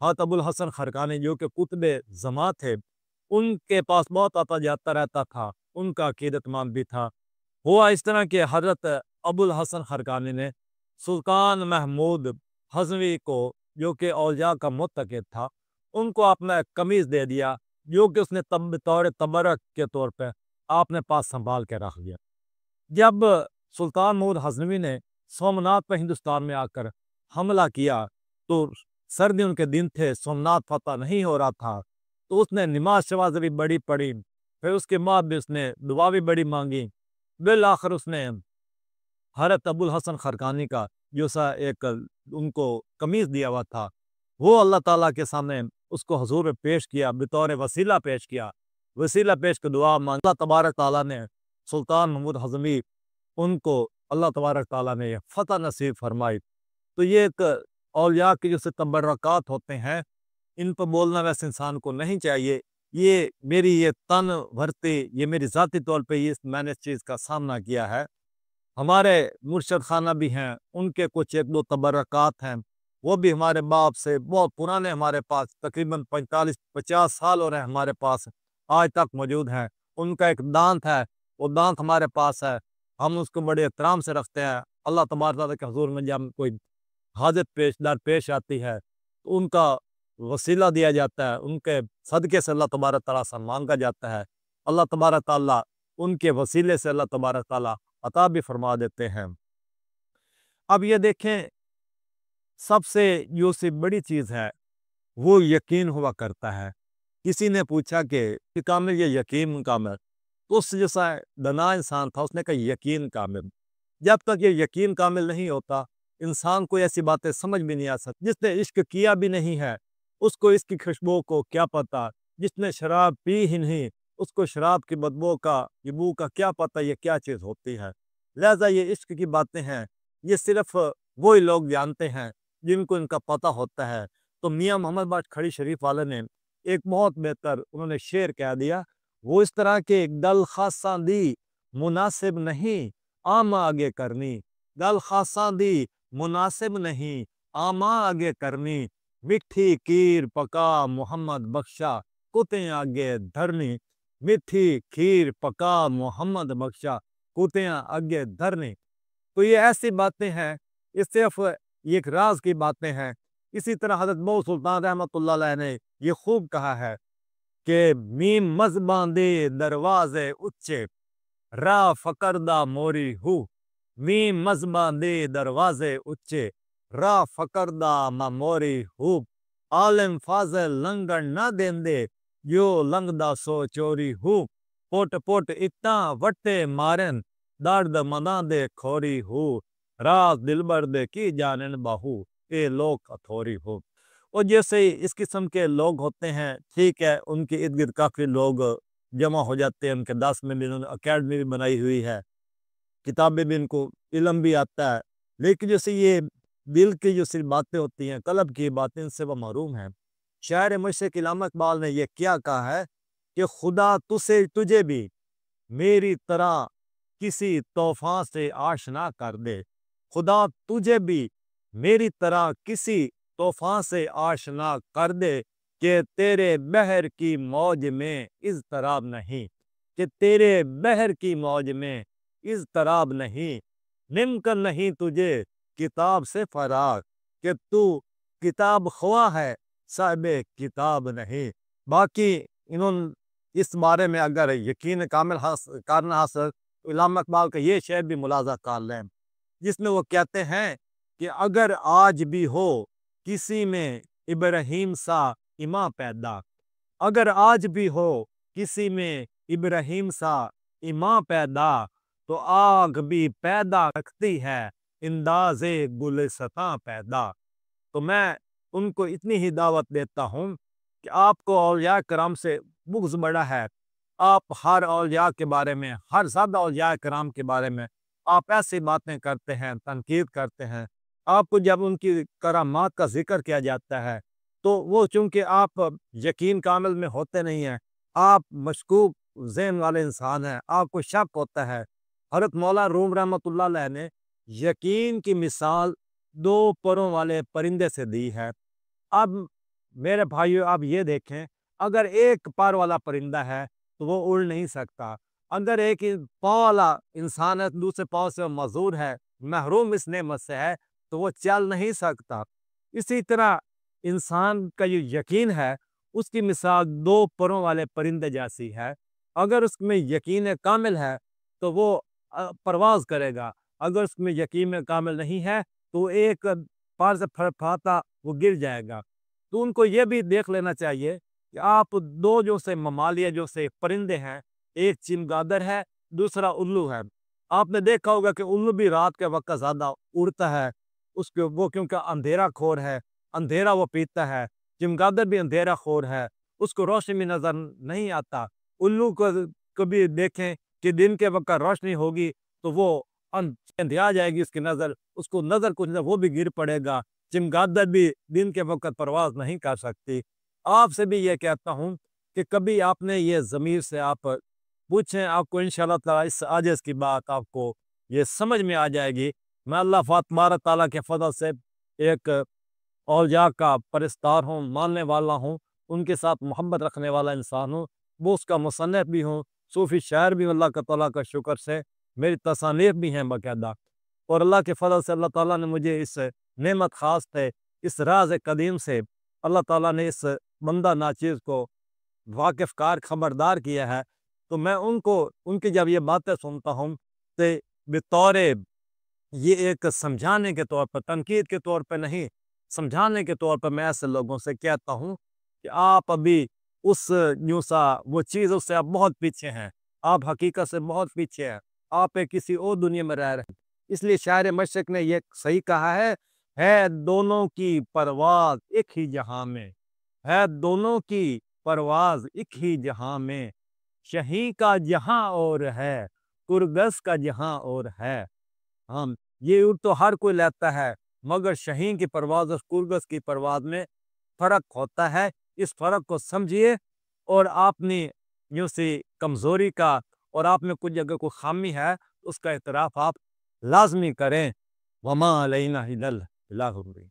حضرت ابو الحسن خرقانی جو کہ قطب زمان تھے، ان کے پاس بہت آتا جاتا رہتا تھا، ان کا عقیدت مند بھی تھا۔ ہوا اس طرح کہ حضرت ابو الحسن خرقانی نے سلطان محمود غزنوی کو، جو کہ اولیاء کا معتقد تھا، ان کو اپنا ایک قمیض دے دیا، جو کہ اس نے بطور تبرک کے طور پہ آپ نے پاس سنبھال کے رکھ لیا۔ جب سلطان محمود غزنوی نے سومنات پہ ہندوستان میں آ کر حملہ کیا تو سردیوں کے دن تھے، سومنات فتح نہیں ہو رہا تھا، تو اس نے نماز شواز بھی بڑی پڑھی، پھر اس کے بعد بھی اس نے دعا بھی بڑی مانگی۔ بالآخر اس نے حضرت ابو الحسن خرقانی کا جو سا ایک ان کو قمیض دیا ہوا تھا، وہ اللہ تعالیٰ کے سامنے اس کو حضور میں پیش کیا، بطور وسیلہ پیش کیا، وسیلہ پیش کے دعا مانگی۔ اللہ تبارک تعالیٰ نے سلطان محمود غزنوی ان کو اللہ تبارک تعالیٰ نے یہ فتح نصیب فرمائی۔ تو یہ ایک اولیاء کے جو سے تبرکات ہوتے ہیں، ان پر بولنا ویسے انسان کو نہیں چاہیے۔ یہ میری یہ تن بھرتی، یہ میری ذاتی طور پہ میں نے اس چیز کا سامنا کیا ہے۔ ہمارے مرشد خانہ بھی ہیں، ان کے کچھ ایک دو تبرکات ہیں، وہ بھی ہمارے باپ سے بہت پرانے، ہمارے پاس تقریباً 45-50 سال ہو رہے ہیں، ہمارے پاس آج تک موجود ہیں۔ ان کا ایک دانت ہے، وہ دانت ہمارے پاس ہے، ہم اس کو بڑے احترام سے رکھتے ہیں۔ اللہ تبارک تعالیٰ کے حضور میں جب کوئی حاجت پیش آتی ہے تو ان کا وسیلہ دیا جاتا ہے، ان کے صدقے سے اللہ تبارک تعالیٰ سے مانگا جاتا ہے۔ اللہ تبارک تعالیٰ ان کے وسیلے سے اللہ تبارک تعالیٰ عطا بھی فرما دیتے ہیں۔ اب یہ دیکھیں، سب سے جو سی بڑی چیز ہے وہ یقین ہوا کرتا ہے۔ کسی نے پوچھا کہ کامل یہ یقین کامل، تو اس جیسا دنا انسان تھا، اس نے کہا یقین کامل۔ جب تک یہ یقین کامل نہیں ہوتا، انسان کو ایسی باتیں سمجھ بھی نہیں آ سکتی۔ جس نے عشق کیا بھی نہیں ہے، اس کو اس کی خوشبو کو کیا پتا؟ جس نے شراب پی ہی نہیں، اس کو شراب کی بدبو کا، بو کا کیا پتا یہ کیا چیز ہوتی ہے؟ لہذا یہ عشق کی باتیں ہیں، یہ صرف وہی لوگ جانتے ہیں جن کو ان کا پتہ ہوتا ہے۔ تو میاں محمد بخش کھڑی شریف والے نے ایک بہت بہتر انہوں نے شعر کہہ دیا، وہ اس طرح کے دل خاصاں دی مناسب نہیں آما آگے کرنی، دل خاصاں دی مناسب نہیں آما آگے کرنی، مٹھی کھیر پکا محمد بخشا کتیں آگے دھرنی، مٹھی کھیر پکا محمد بخشا کتیں آگے دھرنی۔ تو یہ ایسی باتیں ہیں، یہ صرف ایک راز کی باتیں ہیں۔ اسی طرح حضرت بہو سلطان رحمۃ اللہ علیہ نے یہ خوب کہا ہے کہ میم مزباں دے دروازے اچے راہ فقردہ موری ہو، میم مزباں دے دروازے اچے راہ فقردہ موری ہو، عالم فاضل لنگر نہ دیندے جو لنگدہ سو چوری ہو، پوٹ پوٹ اتنا وٹے مارن درد منا دے کھوری ہو، راز دلبر دے کی جانن باہو اے لوگ اتھوری ہو۔ اور جیسے اس قسم کے لوگ ہوتے ہیں، ٹھیک ہے، ان کے ارد گرد کافی لوگ جمع ہو جاتے ہیں، ان کے 10 میں بھی انہوں نے اکیڈمی بھی بنائی ہوئی ہے، کتابیں بھی، ان کو علم بھی آتا ہے، لیکن جیسے یہ دل کی جو سی باتیں ہوتی ہیں، قلب کی باتیں، ان سے وہ محروم ہیں۔ شاعر مشرق علامہ اقبال نے یہ کیا کہا ہے کہ خدا تجھے بھی میری طرح کسی طوفان سے آشنا کر دے، خدا تجھے بھی میری طرح کسی طوفان سے آشنا کر دے کہ تیرے بحر کی موج میں اضطراب نہیں، کہ تیرے بحر کی موج میں اضطراب نہیں، ممکن نہیں تجھے کتاب سے فراغ کہ تو کتاب خواہ ہے صاحب کتاب نہیں۔ باقی انہوں نے اس بارے میں اگر یقین کامل کرنا حاصل، علامہ اقبال کا یہ شعر بھی ملاحظہ کر لیں، جس میں وہ کہتے ہیں کہ اگر آج بھی ہو کسی میں ابراہیم سا ایمان پیدا، اگر آج بھی ہو کسی میں ابراہیم سا ایمان پیدا، تو آگ بھی پیدا رکھتی ہے انداز گلستاں پیدا۔ تو میں ان کو اتنی ہی دعوت دیتا ہوں کہ آپ کو اولیاء کرام سے بغض بڑا ہے، آپ ہر اولیاء کے بارے میں، ہر زیادہ اولیاء کرام کے بارے میں آپ ایسی باتیں کرتے ہیں، تنقید کرتے ہیں۔ آپ کو جب ان کی کرامات کا ذکر کیا جاتا ہے تو وہ چونکہ آپ یقین کامل میں ہوتے نہیں ہیں، آپ مشکوک ذہن والے انسان ہیں، آپ کو شک ہوتا ہے۔ حضرت مولا روم رحمۃ اللہ علیہ نے یقین کی مثال 2 پروں والے پرندے سے دی ہے۔ اب میرے بھائیوں آپ یہ دیکھیں، اگر ایک پار والا پرندہ ہے تو وہ اڑ نہیں سکتا، اگر ایک پاؤں والا انسان ہے دوسرے پاؤں سے معذور ہے، محروم اس نعمت سے ہے، تو وہ چل نہیں سکتا۔ اسی طرح انسان کا جو یقین ہے اس کی مثال دو پروں والے پرندے جیسی ہے۔ اگر اس میں یقین کامل ہے تو وہ پرواز کرے گا، اگر اس میں یقین کامل نہیں ہے تو ایک پار سے پھڑپھڑاتا وہ گر جائے گا۔ تو ان کو یہ بھی دیکھ لینا چاہیے کہ آپ دو جو سے ممالیہ جو سے پرندے ہیں، ایک چمگادر ہے، دوسرا الو ہے۔ آپ نے دیکھا ہوگا کہ الو بھی رات کے وقت زیادہ اڑتا ہے، اس کے وہ کیونکہ اندھیرا خور ہے، اندھیرا وہ پیتا ہے۔ چمگادر بھی اندھیرا خور ہے، اس کو روشنی میں نظر نہیں آتا۔ الو کو کبھی دیکھیں کہ دن کے وقت روشنی ہوگی تو وہ اندھیا جائے گی اس کی نظر، اس کو نظر کچھ نہ وہ بھی گر پڑے گا۔ چمگادر بھی دن کے وقت پرواز نہیں کر سکتی۔ آپ سے بھی یہ کہتا ہوں کہ کبھی آپ نے یہ ضمیر سے آپ پوچھیں، آپ کو انشاءاللہ تعالیٰ اس عاجز کی بات آپ کو یہ سمجھ میں آ جائے گی۔ میں اللہ تبارک تعالیٰ کے فضل سے ایک اولیاء کا پرستار ہوں، ماننے والا ہوں، ان کے ساتھ محبت رکھنے والا انسان ہوں، وہ اس کا مصنف بھی ہوں، صوفی شاعر بھی ہوں۔ اللہ کا تعالیٰ کا شکر سے میری تصانیف بھی ہیں باقاعدہ، اور اللہ کے فضل سے اللہ تعالیٰ نے مجھے اس نعمت خاص ہے، اس راز قدیم سے اللہ تعالیٰ نے اس بندہ ناچیز کو واقف کار خبردار کیا ہے۔ تو میں ان کی جب یہ باتیں سنتا ہوں تو بطور یہ ایک سمجھانے کے طور پر، تنقید کے طور پر نہیں، سمجھانے کے طور پر میں ایسے لوگوں سے کہتا ہوں کہ آپ ابھی اس وہ چیز اس سے آپ بہت پیچھے ہیں، آپ حقیقت سے بہت پیچھے ہیں، آپ کسی اور دنیا میں رہ رہے ہیں۔ اس لیے شاعر مشرق نے یہ صحیح کہا ہے دونوں کی پرواز ایک ہی جہاں میں، ہے دونوں کی پرواز ایک ہی جہاں میں، شہیں کا جہاں اور ہے، کرگس کا جہاں اور ہے۔ ہم یہ تو ہر کوئی لیتا ہے، مگر شہیں کی پرواز اور کرگس کی پرواز میں فرق ہوتا ہے۔ اس فرق کو سمجھیے اور اپنی یوں سی کمزوری کا، اور آپ میں کچھ اگر کوئی خامی ہے اس کا اعتراف آپ لازمی کریں۔ وما علینا الا البلاغ المبین۔